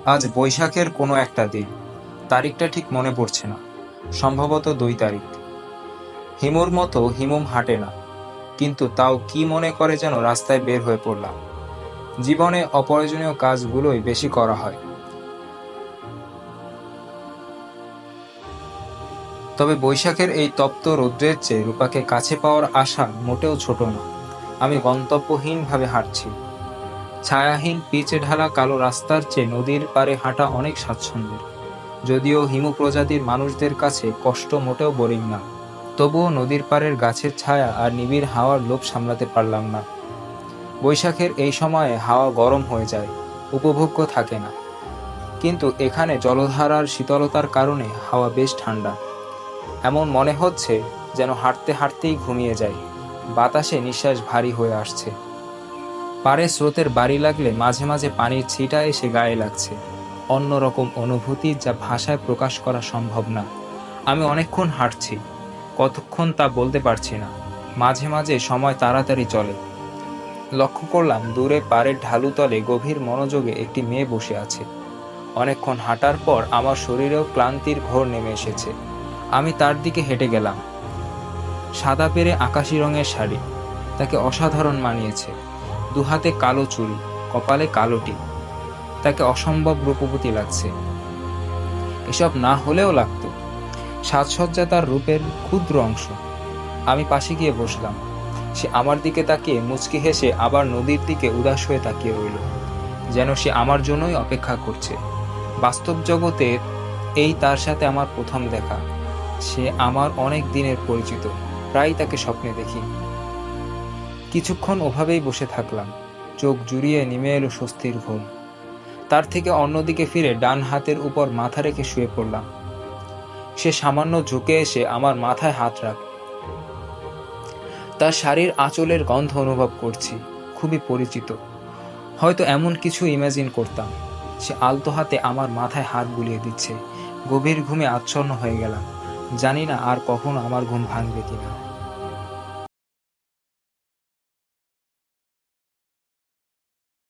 আজ বৈশাখের কোনো একটা দিন, তারিখটা ঠিক মনে পড়ছে না, সম্ভবত 2 তারিখ। হিমুর মতো হিমুম হাঁটে না, কিন্তু তাও কি মনে করে যেন রাস্তায় বের হয়ে পড়লাম। জীবনে অপ্রয়োজনীয় কাজগুলোই বেশি করা হয়। তবে বৈশাখের এই তপ্ত রৌদ্রের চেয়ে রূপাকে কাছে পাওয়ার আশা মোটেও ছোট না। আমি গন্তব্যহীনভাবে হাঁটছি। ছায়াহীন পিচে ঢালা কালো রাস্তার চেয়ে নদীর পাড়ে হাঁটা অনেক স্বাচ্ছন্দ্যের। যদিও হিমু প্রজাতির মানুষদের কাছে কষ্ট মোটেও বোরিং না, তবুও নদীর পাড়ের গাছের ছায়া আর নিবিড় হাওয়ার লোভ সামলাতে পারলাম না। বৈশাখের এই সময়ে হাওয়া গরম হয়ে যায়, উপভোগ্য থাকে না, কিন্তু এখানে জলধারার শীতলতার কারণে হাওয়া বেশ ঠান্ডা। এমন মনে হচ্ছে যেন হাঁটতে হাঁটতেই ঘুমিয়ে যায়। বাতাসে নিঃশ্বাস ভারী হয়ে আসছে। পাড়ে স্রোতের বাড়ি লাগলে মাঝে মাঝে পানির ছিটা এসে গায়ে লাগছে। অন্যরকম অনুভূতি যা ভাষায় প্রকাশ করা সম্ভব না। আমি অনেকক্ষণ হাঁটছি, কতক্ষণ তা বলতে পারছি না। মাঝে মাঝে সময় তাড়াতাড়ি চলে। লক্ষ্য করলাম দূরে পাড়ের ঢালু তলে গভীর মনোযোগে একটি মেয়ে বসে আছে। অনেকক্ষণ হাঁটার পর আমার শরীরেও ক্লান্তির ঘোর নেমে এসেছে। আমি তার দিকে হেঁটে গেলাম। সাদা পেরে আকাশি রঙের শাড়ি তাকে অসাধারণ মানিয়েছে। দুহাতে কালো চুড়ি, কপালে কালো টিপ, তাকে অসম্ভব রূপবতী লাগছে। এসব না হলেও লাগতো। সাজসজ্জা তার রূপের ক্ষুদ্র অংশ। আমি পাশে গিয়ে বসলাম। সে আমার দিকে তাকিয়ে মুচকি হেসে আবার নদীর দিকে উদাস হয়ে তাকিয়ে রইল, যেন সে আমার জন্যই অপেক্ষা করছে। বাস্তব জগতে এই তার সাথে আমার প্রথম দেখা। সে আমার অনেক দিনের পরিচিত, প্রায় তাকে স্বপ্নে দেখি। কিছুক্ষণ ওভাবেই বসে থাকলাম। চোখ জুড়িয়ে নেমে এলো স্বস্তির ঘুম। তার থেকে অন্যদিকে ফিরে ডান হাতের উপর মাথা রেখে শুয়ে পড়লাম। সে সামান্য ঝুঁকে এসে আমার মাথায় হাত রাখ। তার শাড়ির আঁচলের গন্ধ অনুভব করছি, খুবই পরিচিত। হয়তো এমন কিছু ইমাজিন করতাম। সে আলতো হাতে আমার মাথায় হাত বুলিয়ে দিচ্ছে। গভীর ঘুমে আচ্ছন্ন হয়ে গেলাম। জানি না আর কখনো আমার ঘুম ভাঙবে কিনা।